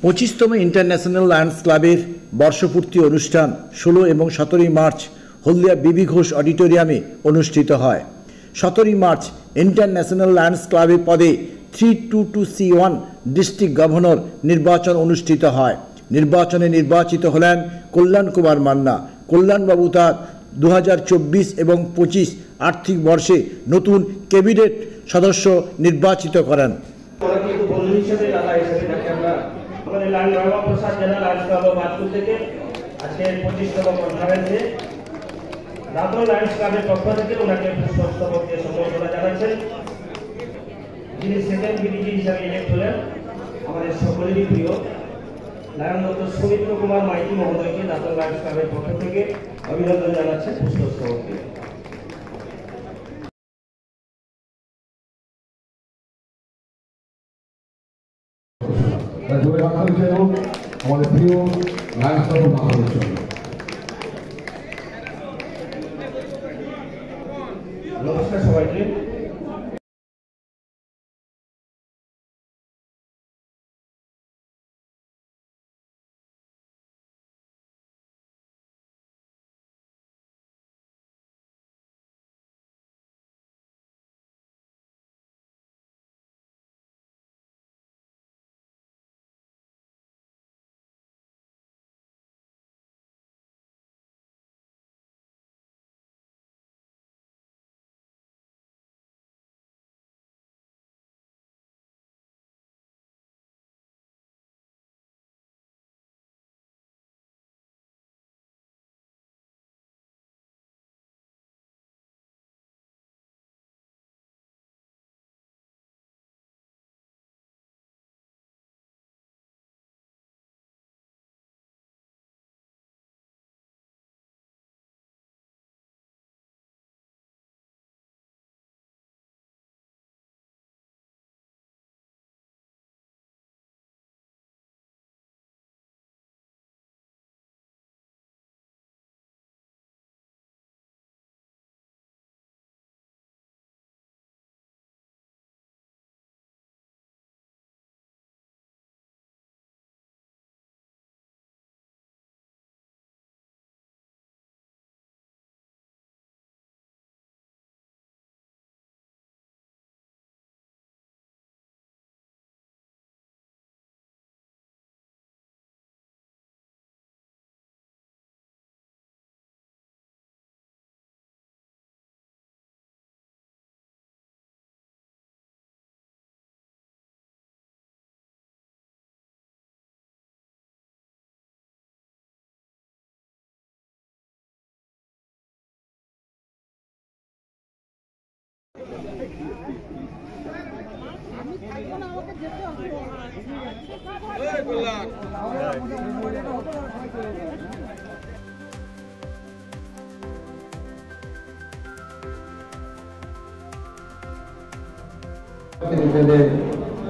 25তম international Lions ক্লাবের বর্ষপূর্তি অনুষ্ঠান 16 এবং 17 মার্চ হলদিয়া বিবি ঘোষ অডিটোরিয়ামে অনুষ্ঠিত হয়। 17 মার্চ ইন্টারন্যাশনাল লায়ন্স ক্লাবের পদে 322C1 ডিস্ট্রিক্ট গভর্নর নির্বাচন অনুষ্ঠিত হয়। নির্বাচনে নির্বাচিত হলেন কল্যাণ কুমার মান্না। কল্যাণবাবু তার 2024 এবং 25 আর্থিক বর্ষে নতুন ক্যাবিনেট সদস্য নির্বাচিত করেন। যিনি সেকেন্ড বিডিজি হিসাবে ইলেক্ট হলেন আমাদের সকলেরই প্রিয় লায়ন ডক্টর সৌমিত্র কুমার মাইতি মহোদয়কে দাতন লায়ন্স ক্লাবের পক্ষ থেকে অভিনন্দন জানাচ্ছেন পুষ্পস্তবকে। আমাদের প্রিয় লায়ন্স ক্লাব মহাসচিব নমস্কার সবাইকে।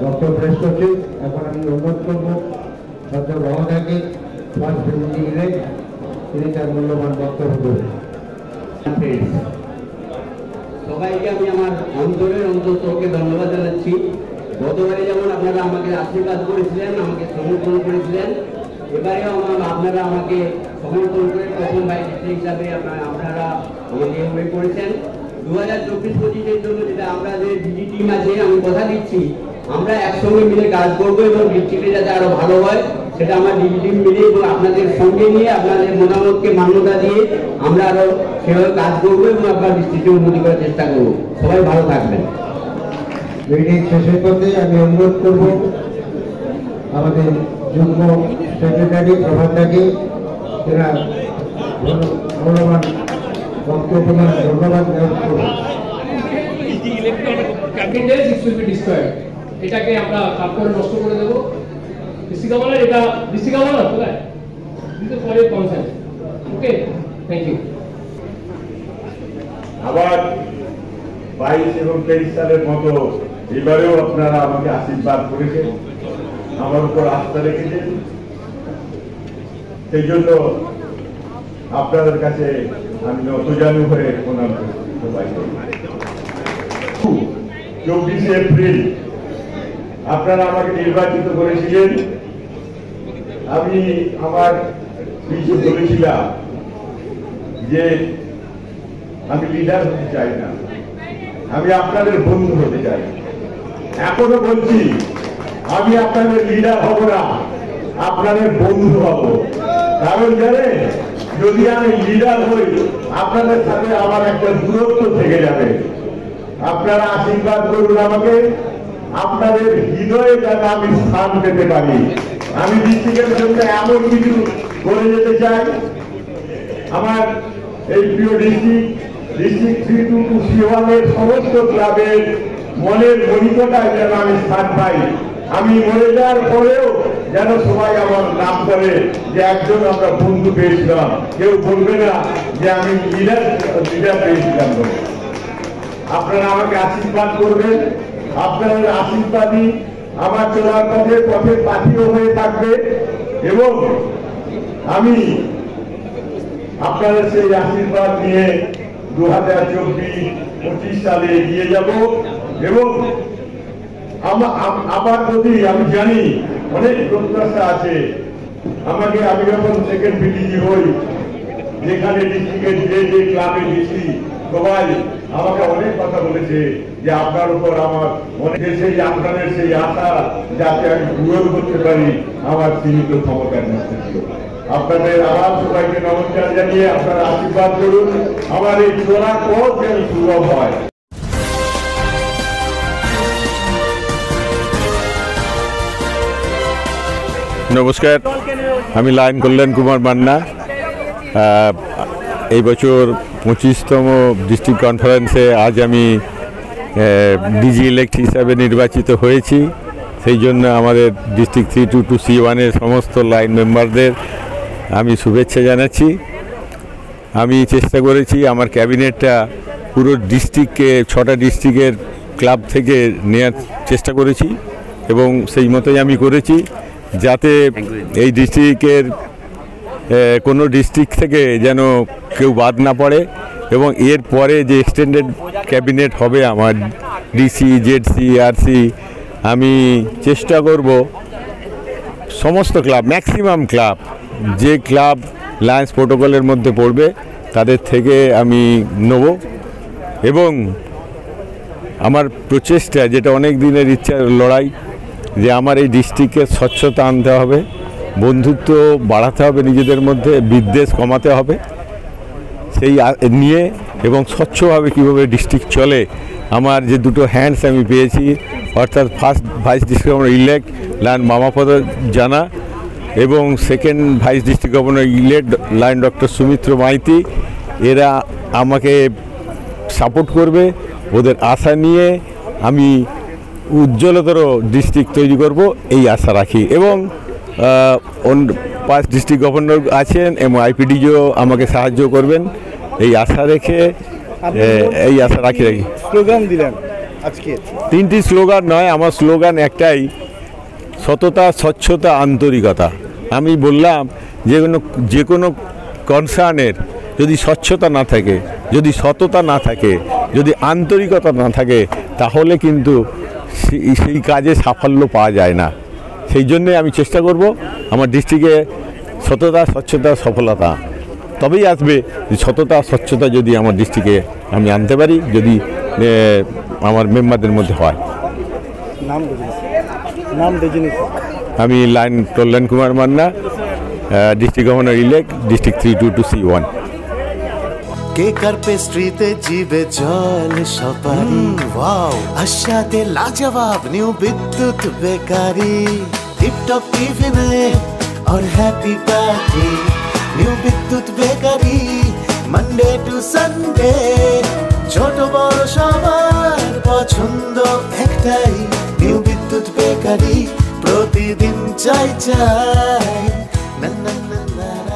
ডক্টর প্রেস সচিব এখন আমি অনুরোধ করব ডক্টর রহমানকে ফার্স্ট প্রেসিডেন্টে তিনি তার মূল্যবান বক্তব্য দেবেন। সবাইকে আমি আমার অন্তরের অন্তঃস্থলকে ধন্যবাদ জানাচ্ছি। গতবারে যেমন আপনারা আমাকে আশীর্বাদ করেছিলেন, আমাকে সমর্থন করেছিলেন, এবারেও আপনারা আমাকে সমর্থন করে প্রথম ভাইস হিসাবে আপনারা আমাকে এভাবে করেছেন। 2024-25-এর জন্য যেটা আমরা যে ডিজি টিম আছে, আমি কথা দিচ্ছি আমরা একসঙ্গে মিলে কাজ করবো এবং ডিস্ট্রিক্টে যাতে আরো ভালো হয় সেটা আমার ডিজি টিম মিলে এবং আপনাদের সঙ্গে নিয়ে আপনাদের মতামতকে মান্যতা দিয়ে আমরা আরো সেভাবে কাজ করবো এবং আপনার ডিস্ট্রিক্টে উন্নতি করার চেষ্টা করবো। সবাই ভালো থাকবেন। মিটিং শেষের পথে আমি অনুরোধ করব আমাদের যুগ্ম সেক্রেটারি প্রভাতদাকে এরা মূল্যবান বক্তব্য ধন্যবাদ জ্ঞাপন করব। এটাকে আমরা কাপ করে নষ্ট করে দেবো। ডিস্ট্রিক্ট গভর্নর, এটা ডিস্ট্রিক্ট গভর্নর কোথায় দিতে পরে কনসেন্ট। Okay, thank you. আবার 22 এবং 23 সালের মতো এবারেও আপনারা আমাকে আশীর্বাদ করেছেন, আমার উপর আস্থা রেখেছেন, সেই জন্য আপনাদের কাছে আমি নতজানু হয়ে প্রণাম করি। 24 এপ্রিল আপনারা আমাকে নির্বাচিত করেছিলেন আমি আমার কিছু বলেছিলাম যে আমি লিডার হতে চাই না, আমি আপনাদের বন্ধু হতে চাই। এখনো বলছি আমি আপনাদের লিডার হব না, আপনাদের বন্ধু হব। কারণ জানেন, যদি আমি লিডার হই আপনাদের সাথে আমার একটা দূরত্ব থেকে যাবে। আপনারা আশীর্বাদ করুন আমাকে, আপনাদের হৃদয়ে যেন আমি স্থান পেতে পারি। আমি ডিস্ট্রিক্টের জন্য এমন কিছু করে যেতে চাই। আমার এই প্রিয় ডিস্ট্রিক্ট 3-2-1-এর সমস্ত ক্লাবের মনের মনিকটায় যেন আমি স্থান পাই। আমি মরে যাওয়ার পরেও যেন সবাই আমার নাম করে যে একজন আমরা বন্ধু পেয়েছিলাম, কেউ বলবে না যে আমি লিডার পেয়েছিলাম বলে। আপনারা আমাকে আশীর্বাদ করবেন, আপনাদের আশীর্বাদই আমার চলার পথে পাথিও হয়ে থাকবে এবং আমি আপনাদের সেই আশীর্বাদ নিয়ে 2024-25 সালে এগিয়ে যাব। এবং আমার প্রতি আমি জানি অনেক প্রত্যাশা আছে। আমি যখন সেকেন্ড পিডিজি হই, যেখানে ডিস্ট্রিক্টের যে ক্লাবে গেছি সবাই আমাকে অনেক কথা বলেছে যে আপনার উপর আমার অনেক আপনাদের সেই আশা যাতে আমি পূরণ করতে পারি আমার সীমিত ক্ষমতার মধ্যে ছিল। আপনাদের আবার সবাইকে নমস্কার জানিয়ে আপনারা আশীর্বাদ করুন আমার এই চলার পথ যেন সুলভ হয়। নমস্কার, আমি লায়ন কল্যাণ কুমার মান্না। এই বছর 25তম ডিস্ট্রিক্ট কনফারেন্সে আজ আমি ডিজি ইলেক্ট হিসাবে নির্বাচিত হয়েছি। সেই জন্য আমাদের ডিস্ট্রিক্ট 3-2-1-এর সমস্ত লাইন মেম্বারদের আমি শুভেচ্ছা জানাচ্ছি। আমি চেষ্টা করেছি আমার ক্যাবিনেটটা পুরো ডিস্ট্রিক্টকে 6টা ডিস্ট্রিক্টের ক্লাব থেকে নেওয়ার চেষ্টা করেছি এবং সেই মতোই আমি করেছি, যাতে এই ডিস্ট্রিক্টের কোনো ডিস্ট্রিক্ট থেকে যেন কেউ বাদ না পড়ে। এবং এর পরে যে এক্সটেন্ডেড ক্যাবিনেট হবে আমার ডিসি, জেডসি, আরসি, আমি চেষ্টা করব সমস্ত ক্লাব, ম্যাক্সিমাম ক্লাব, যে ক্লাব লায়ন্স প্রোটোকলের মধ্যে পড়বে তাদের থেকে আমি নেব। এবং আমার প্রচেষ্টা, যেটা অনেক দিনের ইচ্ছার লড়াই, যে আমার এই ডিস্ট্রিক্টে স্বচ্ছতা আনতে হবে, বন্ধুত্ব বাড়াতে হবে নিজেদের মধ্যে, বিদ্বেষ কমাতে হবে, সেই নিয়ে এবং স্বচ্ছভাবে কীভাবে ডিস্ট্রিক্ট চলে। আমার যে দুটো হ্যান্ডস আমি পেয়েছি, অর্থাৎ first vice district governor elect lion Mamapada Jana এবং second vice district governor elect lion doctor Sumitra Maiti, এরা আমাকে সাপোর্ট করবে। ওদের আশা নিয়ে আমি উজ্জ্বলতর ডিস্ট্রিক্ট তৈরি করব এই আশা রাখি। এবং 5 ডিস্ট্রিক্ট গভর্নর আছেন এবং আইপিডিও আমাকে সাহায্য করবেন এই আশা রেখে, রাখি। স্লোগান দিলেন আজকে? 3টি স্লোগান নয়, আমার স্লোগান একটাই, সততা, স্বচ্ছতা, আন্তরিকতা। আমি বললাম যে কোনো কনসার্নের যদি স্বচ্ছতা না থাকে, যদি সততা না থাকে, যদি আন্তরিকতা না থাকে, তাহলে কিন্তু সেই কাজে সাফল্য পাওয়া যায় না। সেই জন্যে আমি চেষ্টা করব আমার ডিস্ট্রিক্টে সততা, স্বচ্ছতা, সফলতা তবেই আসবে। সততা, স্বচ্ছতা যদি আমার ডিস্ট্রিক্টে আমি আনতে পারি, যদি আমার মেম্বারদের মধ্যে হয়। আমি lion Kalyan Kumar Manna, district governor elect, district 3-2-1। কেকার পেস্ট্রিতে জিবে জল সপারি, ওয়াও আশাতে লাজবাব নিউ বিদ্যুৎ বেকারি, টিপটপ টিফিনে और happy party, new Bidyut bakery, Monday to Sunday, ছোট বড় সবার পছন্দ একটাই, নিউ বিদ্যুৎ বেকারি, প্রতিদিন চাই চাই না না না না।